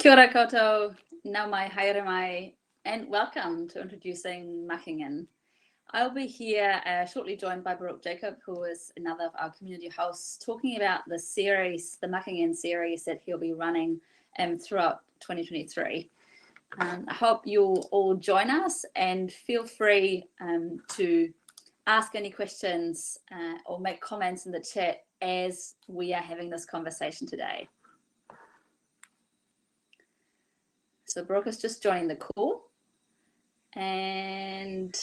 Kia ora koutou, nau mai, haere mai, and welcome to introducing Mucking In. I'll be here shortly joined by Brooke Jacob, who is another of our community hosts, talking about the series, the Mucking In series that he'll be running throughout 2023. I hope you'll all join us and feel free to ask any questions or make comments in the chat as we are having this conversation today. So Brooke is just joining the call, and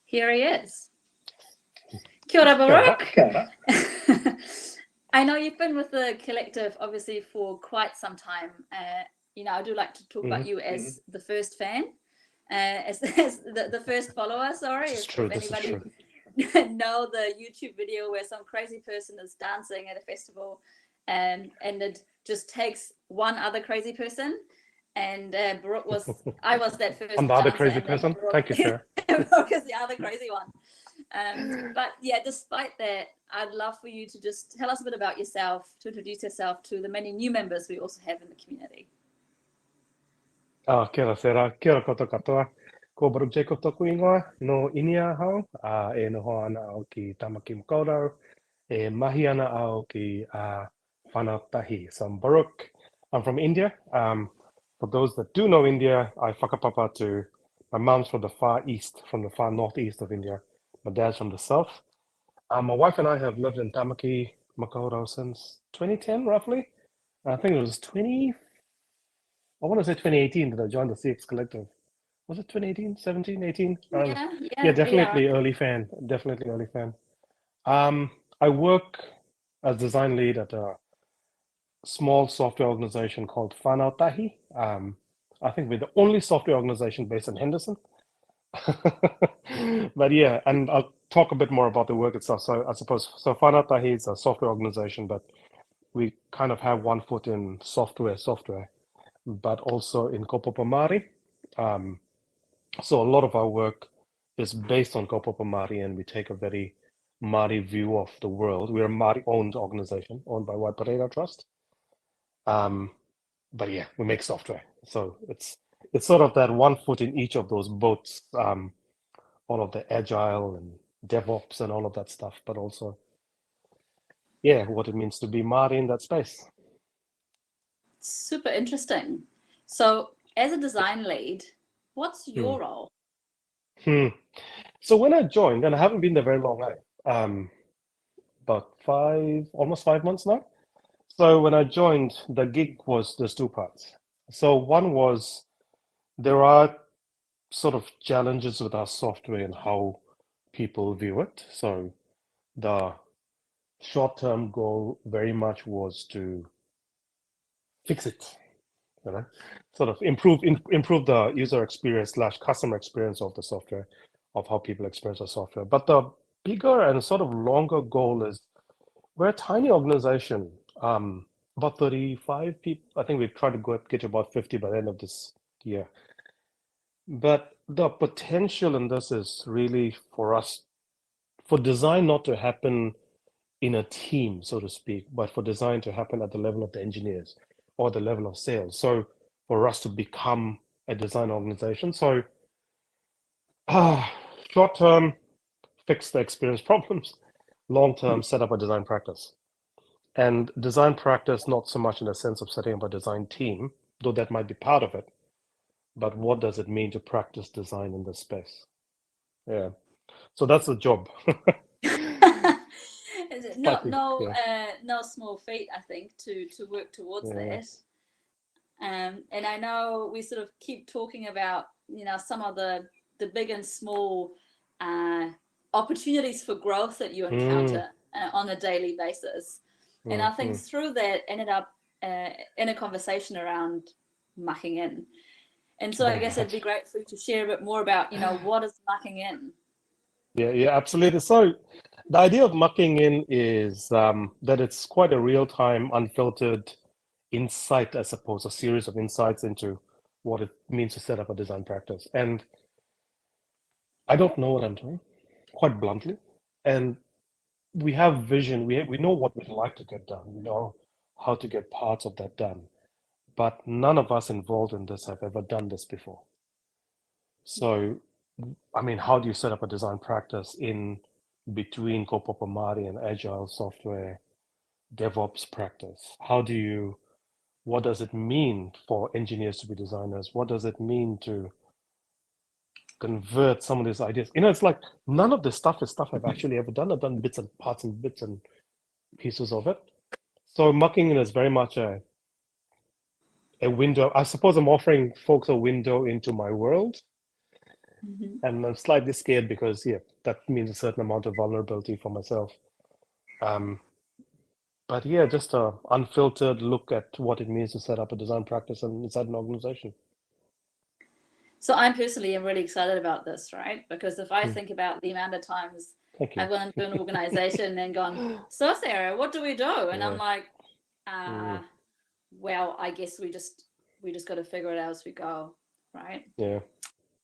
here he is. Kia ora, Brooke. I know you've been with the collective obviously for quite some time. I do like to talk about you as the first fan, as the first follower. Sorry, if anybody know the YouTube video where some crazy person is dancing at a festival, and it just takes one other crazy person, and Brooke I was that first. I'm the other crazy person. Thank you, Sarah. Brooke is the other crazy one. But yeah, despite that, I'd love for you to just tell us a bit about yourself, to introduce yourself to the many new members we also have in the community. Kia ora, Sarah. Kia ora koutou katoa. Ko Brooke Jacob toku ingoa no inia hau. E noho ana au ki Tamaki Makaurau. E mahi ana au ki whanau tahi. So I'm Brooke. I'm from India. For those that do know India, I whakapapa to my mom's from the far east, from the far northeast of India. My dad's from the south. My wife and I have lived in Tamaki Makaurau since 2010, roughly. I think it was 2018 that I joined the CX Collective. Was it 2018, 17, 18? Yeah, definitely early fan. Definitely early fan. I work as design lead at a small software organization called Whanau Tahi. I think we're the only software organization based in Henderson. But yeah, and I'll talk a bit more about the work itself. So I suppose, so Whanau Tahi is a software organization, but we kind of have one foot in software, but also in kaupapa Māori. So a lot of our work is based on kaupapa Māori, and we take a very Māori view of the world. We're a Māori-owned organization, owned by Waipareira Trust. But yeah, we make software. So it's sort of that one foot in each of those boats, all of the agile and DevOps and all of that stuff, but also, yeah, what it means to be Māori in that space. Super interesting. So as a design lead, what's your role? So when I joined, and I haven't been there very long, about almost 5 months now. So when I joined, the gig was, there's two parts. So one was, there are sort of challenges with our software and how people view it. So the short-term goal very much was to fix it, sort of improve the user experience / customer experience of the software, of how people experience the software. But the bigger and sort of longer goal is, we're a tiny organization, about 35 people. I think we've tried to get to about 50 by the end of this year. But the potential in this is really for design not to happen in a team, so to speak, but for design to happen at the level of the engineers or the level of sales. So for us to become a design organization. So short term, fix the experience problems. Long term, set up a design practice. And design practice, not so much in the sense of setting up a design team, though that might be part of it, but what does it mean to practice design in this space? Yeah. So that's the job. No small feat, I think, to work towards that. And I know we sort of keep talking about, some of the big and small opportunities for growth that you encounter on a daily basis. And I think through that ended up in a conversation around mucking in. And so I guess it'd be great for you to share a bit more about, what is mucking in? Yeah, absolutely. So the idea of mucking in is that it's quite a real-time, unfiltered insight, I suppose, a series of insights into what it means to set up a design practice. And I don't know what I'm doing, quite bluntly. And we have vision. We know what we'd like to get done. We know how to get parts of that done. but none of us involved in this have ever done this before. So, I mean, how do you set up a design practice in between Kopopomari and agile software DevOps practice? What does it mean for engineers to be designers? What does it mean to convert some of these ideas? It's like none of this stuff is stuff I've actually ever done. I've done bits and parts and bits and pieces of it. So Mucking In is very much a window. I suppose I'm offering folks a window into my world. And I'm slightly scared because, that means a certain amount of vulnerability for myself. But just a unfiltered look at what it means to set up a design practice inside an organization. So I'm personally am really excited about this, right? Because if I think about the amount of times I've gone into an organization and gone, so Sarah, what do we do? And I'm like, well, I guess we just got to figure it out as we go, right? Yeah.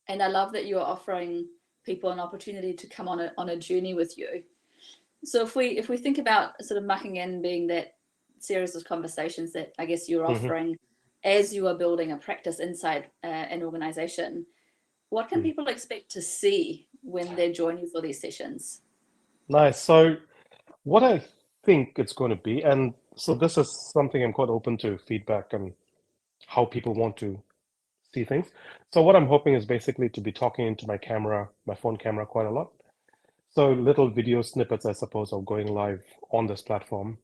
And I love that you're offering people an opportunity to come on a journey with you. So if we think about sort of Mucking In being that series of conversations that I guess you're offering as you are building a practice inside an organization, what can people expect to see when they join you for these sessions? Nice. So what I think it's going to be, and so this is something I'm quite open to feedback and how people want to see things. So what I'm hoping is basically to be talking into my phone camera quite a lot. So little video snippets, I suppose, of going live on this platform,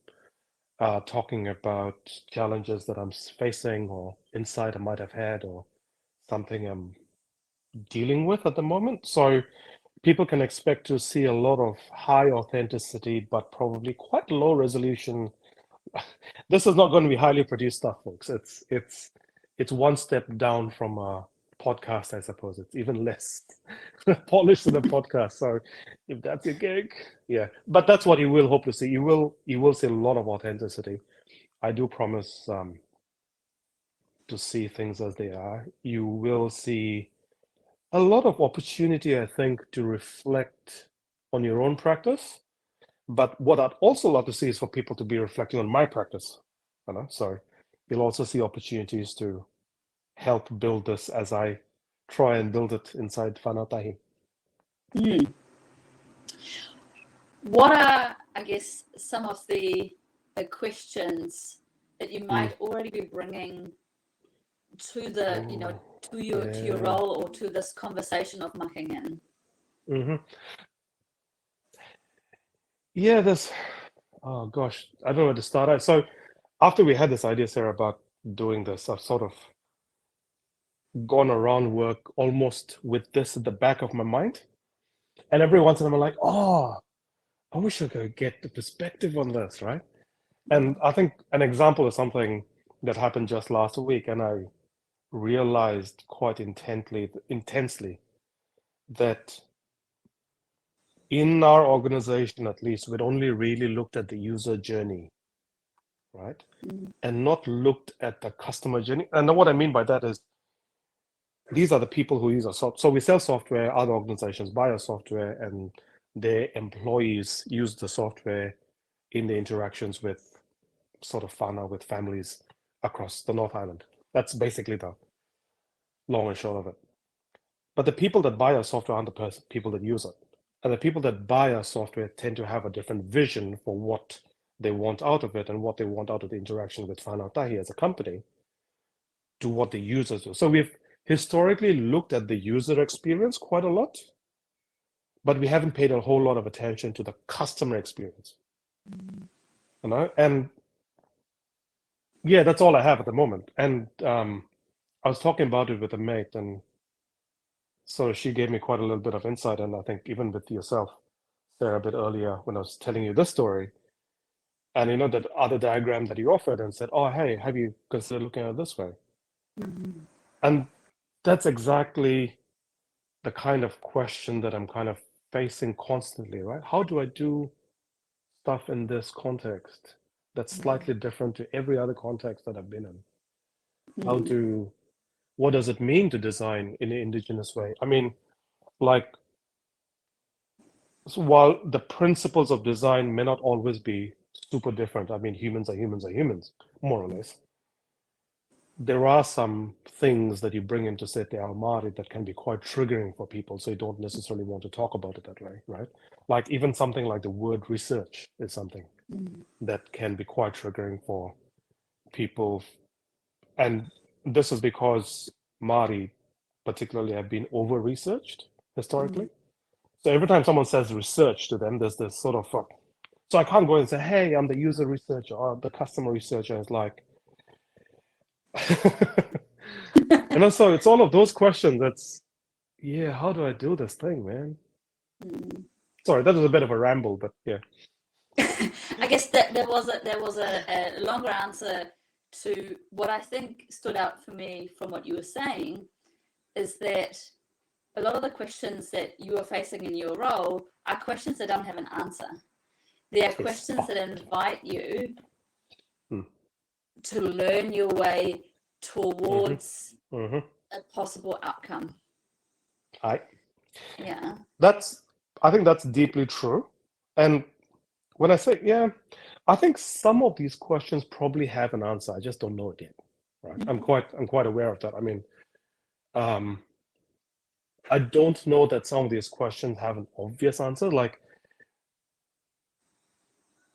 talking about challenges that I'm facing or insight I might have had or something I'm dealing with at the moment. So people can expect to see a lot of high authenticity, but probably quite low resolution. This is not going to be highly produced stuff, folks. It's one step down from a podcast, I suppose. It's even less polished than a podcast. So if that's your gig, but that's what you will hope to see. You will see a lot of authenticity. I do promise to see things as they are. You will see a lot of opportunity, I think, to reflect on your own practice. But what I'd also love to see is for people to be reflecting on my practice. So you'll also see opportunities to help build this as I try and build it inside Whānau. What are, I guess, some of the questions that you might already be bringing to the, to your role or to this conversation of Mucking In? Yeah, oh gosh, I don't know where to start. So after we had this idea, Sarah, about doing this, I've sort of gone around work almost with this at the back of my mind. And every once in a while, I'm like, oh, I wish I could get the perspective on this, right? And I think an example is something that happened just last week, and I realized quite intensely that in our organization, at least, we'd only really looked at the user journey, right? And not looked at the customer journey. And what I mean by that is these are the people who use our software. So we sell software, other organizations buy our software, and their employees use the software in the interactions with sort of whānau, with families across the North Island. That's basically the long and short of it. But the people that buy our software aren't the people that use it. And the people that buy our software tend to have a different vision for what they want out of it and what they want out of the interaction with Whānau Tahi as a company to what the users do. So we've historically looked at the user experience quite a lot, but we haven't paid a whole lot of attention to the customer experience. And that's all I have at the moment. And I was talking about it with a mate, and so she gave me quite a little bit of insight, and I think even with yourself, Sarah, a bit earlier when I was telling you this story, and that other diagram that you offered and said, oh, hey, have you considered looking at it this way? And that's exactly the kind of question that I'm kind of facing constantly, right? How do I do stuff in this context that's slightly different to every other context that I've been in? What does it mean to design in an indigenous way? I mean, so while the principles of design may not always be super different, I mean, humans are humans, more or less. there are some things that you bring into Sete Almari that can be quite triggering for people, so you don't necessarily want to talk about it that way, right? Like even something like the word research is something that can be quite triggering for people. And this is because Māori particularly have been over-researched historically. So every time someone says research to them, there's this sort of, so I can't go and say, hey, I'm the user researcher or the customer researcher. It's like, and also it's all of those questions that's, yeah, how do I do this thing, man? Sorry, that was a bit of a ramble, but yeah. I guess that there was a longer answer to what I think stood out for me from what you were saying is that a lot of the questions that you are facing in your role are questions that don't have an answer. They are Yes. questions that invite you Hmm. to learn your way towards Mm-hmm. a possible outcome. Yeah. I think that's deeply true. And when I say, yeah, I think some of these questions probably have an answer. I just don't know it yet. Right. I'm quite aware of that. I mean, I don't know that some of these questions have an obvious answer. Like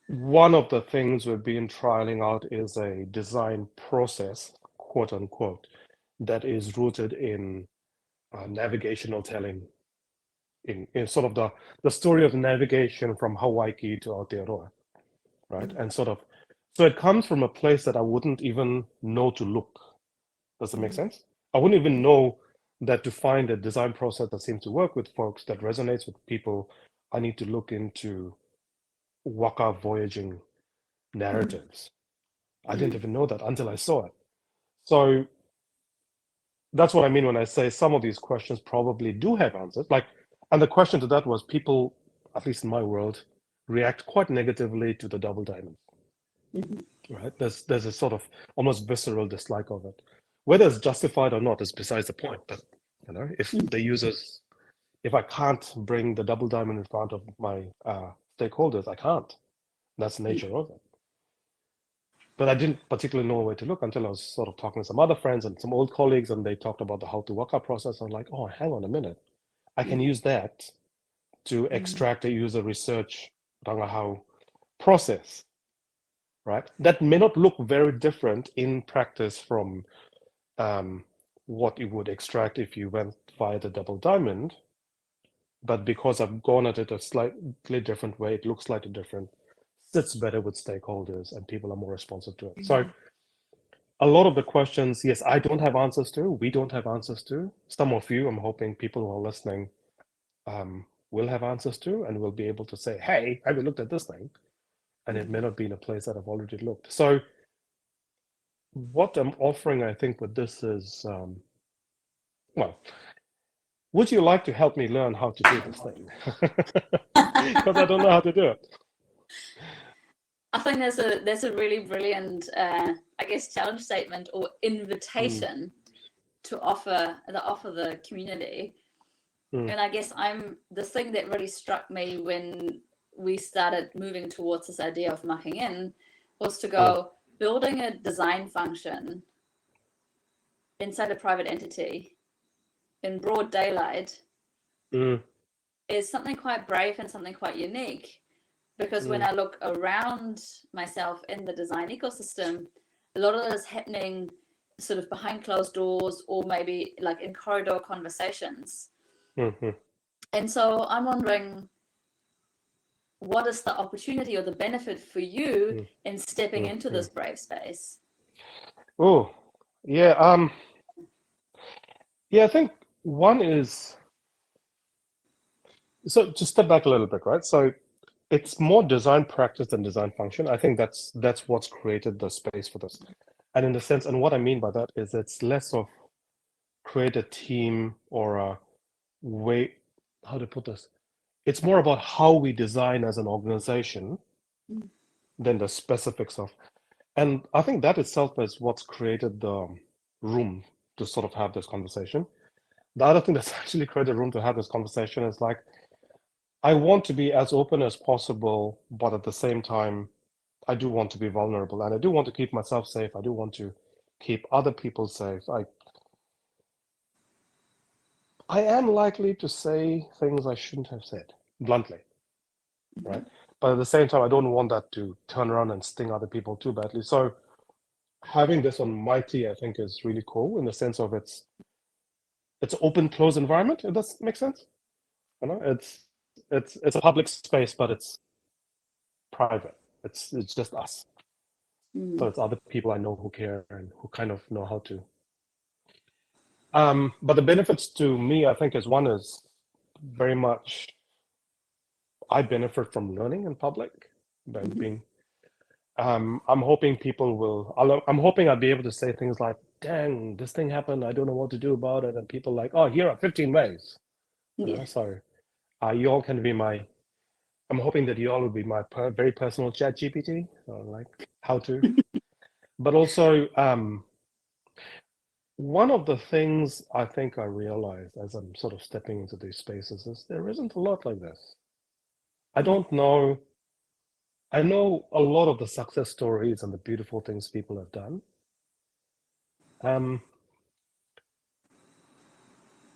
one of the things we've been trialing out is a design process, quote unquote, that is rooted in navigational telling, in sort of the story of navigation from Hawaii to Aotearoa, right? And sort of, so it comes from a place that I wouldn't even know to look. Does that make sense? I wouldn't even know that to find a design process that seems to work with folks, that resonates with people, I need to look into waka voyaging narratives. I didn't even know that until I saw it. So that's what I mean when I say some of these questions probably do have answers. Like, and the question to that was people, at least in my world, react quite negatively to the double diamond. Right? There's a sort of almost visceral dislike of it. Whether it's justified or not is besides the point. But you know, if the users, if I can't bring the double diamond in front of my stakeholders, I can't. That's the nature of it. But I didn't particularly know where to look until I was sort of talking to some other friends and some old colleagues, and they talked about the how to work up process. I'm like, oh, hang on a minute, I can use that to extract a user research rangahau process, right? That may not look very different in practice from what you would extract if you went via the double diamond, but because I've gone at it a slightly different way, it looks slightly different, sits better with stakeholders, and people are more responsive to it. So a lot of the questions, yes, I don't have answers to, we don't have answers to. Some of you, I'm hoping people who are listening will have answers to and will be able to say, hey, have you looked at this thing? And it may not be in a place that I've already looked. So what I'm offering, I think, with this is, well, would you like to help me learn how to do this thing? Because I don't know how to do it. I think there's a really brilliant, I guess, challenge statement or invitation to offer the community. And I guess the thing that really struck me when we started moving towards this idea of mucking in was to go building a design function inside a private entity in broad daylight is something quite brave and something quite unique. Because when I look around myself in the design ecosystem, a lot of it is happening sort of behind closed doors or maybe like in corridor conversations. And so I'm wondering, what is the opportunity or the benefit for you in stepping into this brave space? Oh, yeah. Yeah, I think one is, so just step back a little bit, right? So it's more design practice than design function. I think that's what's created the space for this. And in the sense, and what I mean by that is it's less of create a team or a way, how to put this? It's more about how we design as an organization than the specifics of. And I think that itself is what's created the room to sort of have this conversation. The other thing that's actually created room to have this conversation is like, I want to be as open as possible, but at the same time, I do want to be vulnerable and I do want to keep myself safe. I do want to keep other people safe, I am likely to say things I shouldn't have said, bluntly, right? But at the same time, I don't want that to turn around and sting other people too badly. So having this on Mighty, I think, is really cool in the sense of it's open closed environment. It does make sense. You know, it's a public space, but it's private. It's just us. So it's other people I know who care and who kind of know how to. But the benefits to me, I think, is one is very much I benefit from learning in public by being. I'm hoping people will. I'm hoping I'll be able to say things like, "Dang, this thing happened. I don't know what to do about it," and people like, "Oh, here are 15 ways." Yeah. So you all can be my. I'm hoping that you all will be my very personal chat GPT, like how to. But also, one of the things I think I realized as I'm sort of stepping into these spaces is there isn't a lot like this. I don't know. I know a lot of the success stories and the beautiful things people have done.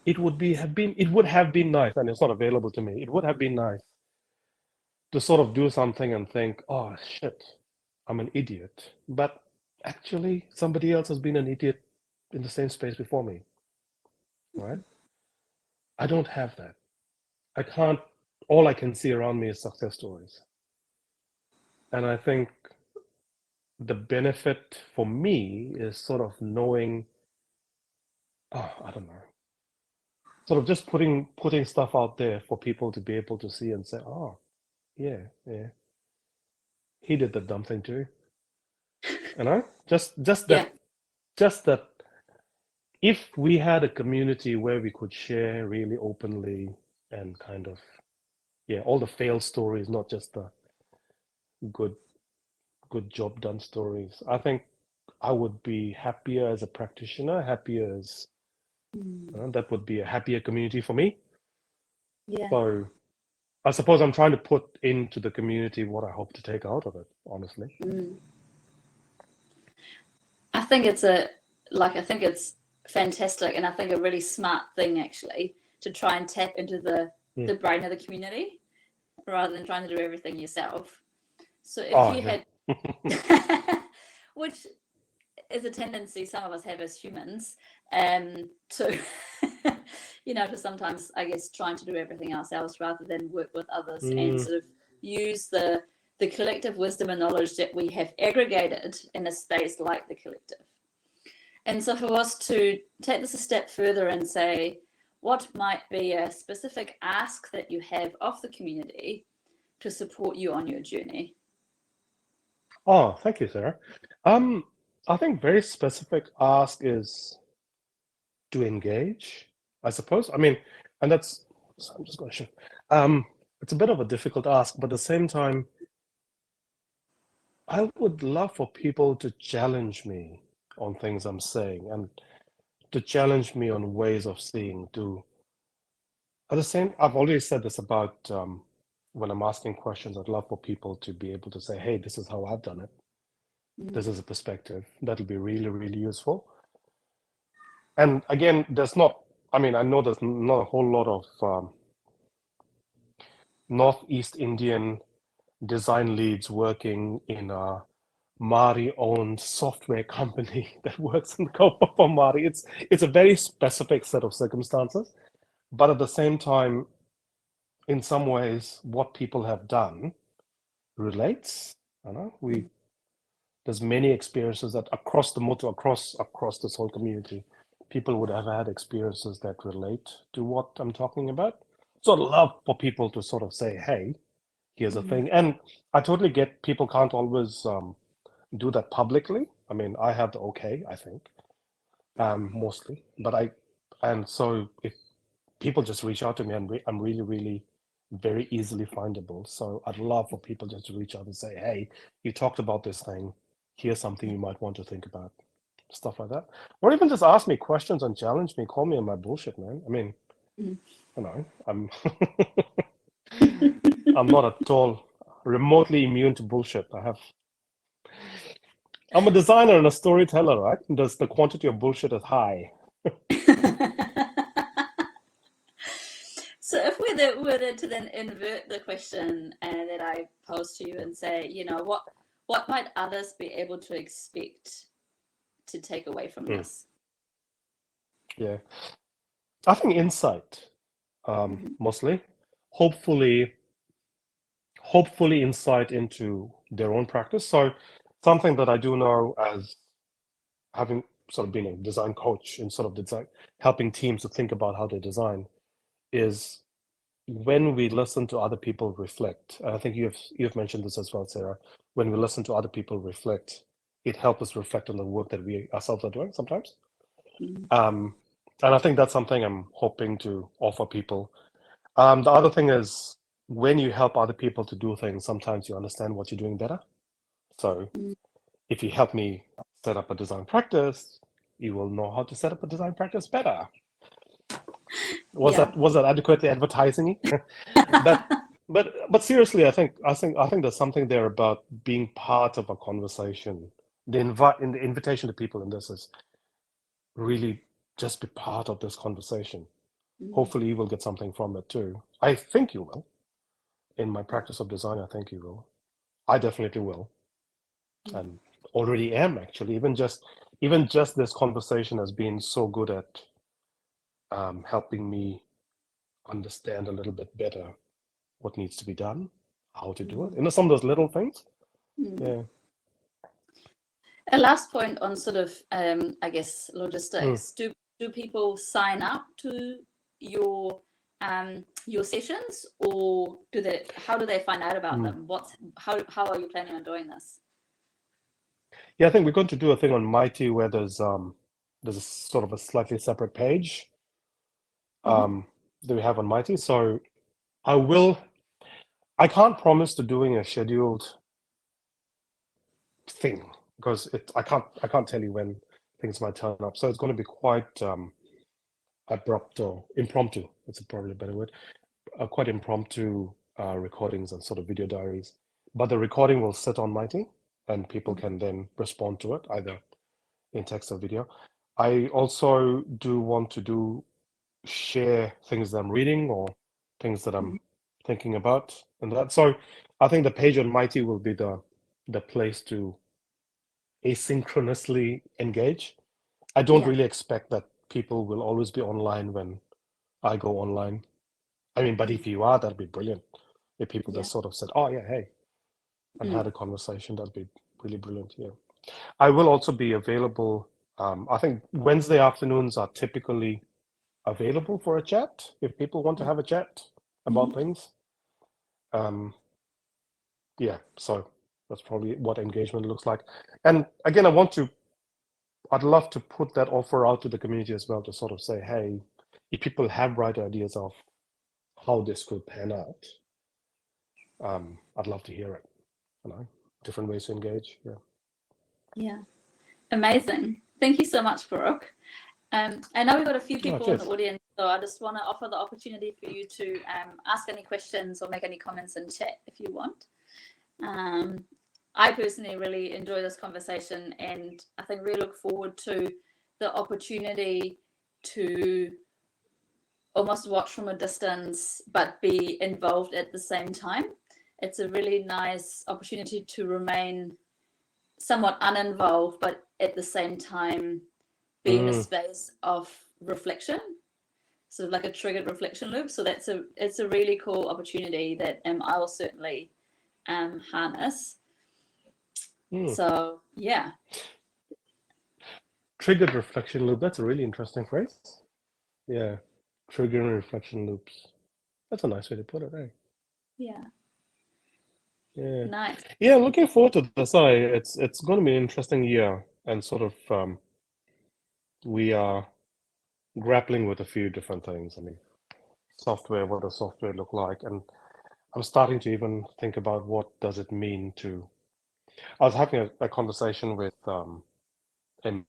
It would have been nice, and it's not available to me. It would have been nice to sort of do something and think, oh shit, I'm an idiot. But actually, somebody else has been an idiot in the same space before me, right? I don't have that. I can't. All I can see around me is success stories, and I think the benefit for me is sort of knowing. Oh, I don't know. Sort of just putting stuff out there for people to be able to see and say, oh, yeah, he did the dumb thing too. You know, just Yeah. that if we had a community where we could share really openly and kind of all the failed stories, not just the good job done stories, I think I would be happier as a practitioner, happier as that would be a happier community for me. Yeah. So I suppose I'm trying to put into the community what I hope to take out of it, honestly. I think it's fantastic, and I think a really smart thing actually to try and tap into the brain of the community rather than trying to do everything yourself. So if you had, which is a tendency some of us have as humans, to to sometimes, I guess, trying to do everything ourselves rather than work with others and sort of use the collective wisdom and knowledge that we have aggregated in a space like the collective. And so for us to take this a step further and say, what might be a specific ask that you have of the community to support you on your journey? Oh, thank you, Sarah. I think very specific ask is to engage, I suppose. I mean, and that's, so I'm just going to shift. It's a bit of a difficult ask, but at the same time, I would love for people to challenge me on things I'm saying and to challenge me on ways of seeing. At the same, I've already said this about when I'm asking questions, I'd love for people to be able to say, hey, this is how I've done it. This is a perspective. That'll be really, really useful. And again, I know there's not a whole lot of Northeast Indian design leads working in a Māori-owned software company that works in Kaupapa for Māori. It's a very specific set of circumstances, but at the same time, in some ways, what people have done relates. You know, there's many experiences that across the motu, across this whole community, people would have had experiences that relate to what I'm talking about. So I'd love for people to sort of say, hey, here's a thing. And I totally get people can't always do that publicly. I mean, I have the okay, I think, mostly. And so if people just reach out to me, I'm really, really very easily findable. So I'd love for people just to reach out and say, hey, you talked about this thing. Here's something you might want to think about. Stuff like that. Or even just ask me questions and challenge me. Call me on my bullshit, man. I mean, I'm I'm not at all remotely immune to bullshit. I'm a designer and a storyteller, right? And the quantity of bullshit is high. So if were to then invert the question that I posed to you and say, what might others be able to expect to take away from Mm, this? yeah. I think insight, Mhm. mostly. Hopefully, hopefully insight into their own practice. So something that I do know as having sort of been a design coach and sort of design, helping teams to think about how they design is when we listen to other people reflect. And I think you've mentioned this as well, Sarah. When we listen to other people reflect, it helps us reflect on the work that we ourselves are doing sometimes. Mhm. Um, and I think that's something I'm hoping to offer people. The other thing is when you help other people to do things, sometimes you understand what you're doing better. So Mhm. if you help me set up a design practice, you will know how to set up a design practice better. Yeah. Was that adequately advertising? But but seriously, I think there's something there about being part of a conversation. The invitation to people in this is really just be part of this conversation. Mhm. Hopefully, you will get something from it too. I think you will. In my practice of design, I think you will. I definitely will, Mhm. and already am actually. Even just this conversation has been so good at helping me understand a little bit better what needs to be done, how to do it. Mhm. You know, some of those little things. Mhm. Yeah. A last point on sort of, I guess, Mm, logistics. Do people sign up to your sessions, or do they? How do they find out about mm. them? How are you planning on doing this? Yeah, I think we're going to do a thing on Mighty where there's a sort of a slightly separate page Hmm. that we have on Mighty. So I will. I can't promise to doing a scheduled thing because I can't tell you when things might turn up. So it's going to be quite abrupt or impromptu. That's probably a better word. Quite impromptu recordings and sort of video diaries. But the recording will sit on Mighty, and people can then respond to it either in text or video. I also do want to share things that I'm reading or things that I'm Hmm. thinking about and that. So I think the page on Mighty will be the place to asynchronously engage. I don't Yeah. really expect that people will always be online when I go online. I mean, but Mm. if you are, that'd be brilliant. If people Yeah. just sort of said, "Oh yeah, hey," and Mm. had a conversation, that'd be really brilliant. Yeah. I will also be available. I think Wednesday afternoons are typically available for a chat if people want to have a chat about Mm-hmm. things. Um, yeah, so that's probably what engagement looks like. And again, I'd love to put that offer out to the community as well to sort of say, hey, if people have bright ideas of how this could pan out, I'd love to hear it. You know, different ways to engage. Yeah. Yeah. Amazing. Thank you so much, Baruch. I know we've got a few Oh, people in the cheers. audience, so I just want to offer the opportunity for you to ask any questions or make any comments in chat if you want. Um, I personally really enjoy this conversation, and I think we look forward to the opportunity to almost watch from a distance but be involved at the same time. It's a really nice opportunity to remain somewhat uninvolved, but at the same time be in a Mm, space of reflection, sort of like a triggered reflection loop. So it's a really cool opportunity that I will certainly harness. mm. So yeah, Triggered reflection loop. That's a really interesting phrase. Yeah. Triggering reflection loops. That's a nice way to put it, eh? yeah, Yeah. nice. Yeah, looking forward to this. It's going to be an interesting year, and sort of we are grappling with a few different things. I mean, software, what does software look like? And I'm starting to even think about what does it mean to. I was having a conversation with a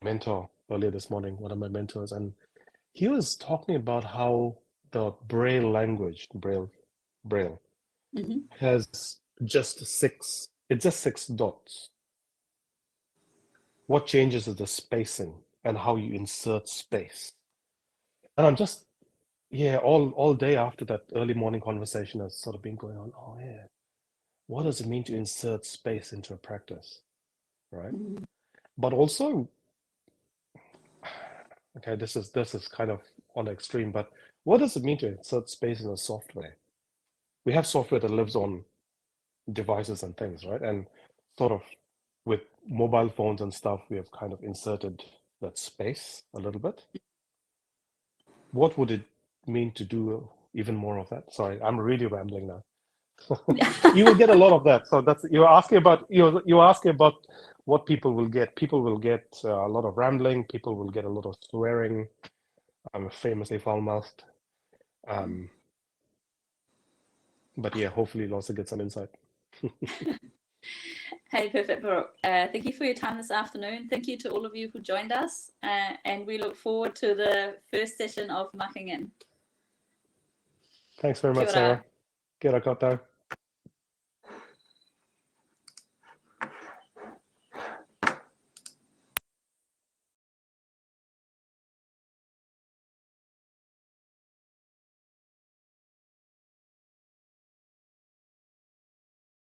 mentor earlier this morning, one of my mentors, and he was talking about how the Braille language, Braille, Hmm. has just six. It's just 6 dots. what changes is the spacing and how you insert space. And I'm just, yeah, all day after that early morning conversation has sort of been going on. Oh yeah, what does it mean to insert space into a practice, right? Mm. But also, okay, this is kind of on the extreme, but what does it mean to insert space in a software? We have software that lives on devices and things, right? And sort of with mobile phones and stuff, we have kind of inserted that space a little bit. What would it mean to do even more of that? Sorry, I'm really rambling now. You will get a lot of that. So that's you're asking about what people will get. People will get a lot of rambling. People will get a lot of swearing. I'm famously foul-mouthed. But yeah, hopefully you'll also get some insight. Hey, perfect, Brooke. Thank you for your time this afternoon. Thank you to all of you who joined us, and we look forward to the first session of Mucking In. Thanks very much, Kia ora. Sarah. Kia ora koutou.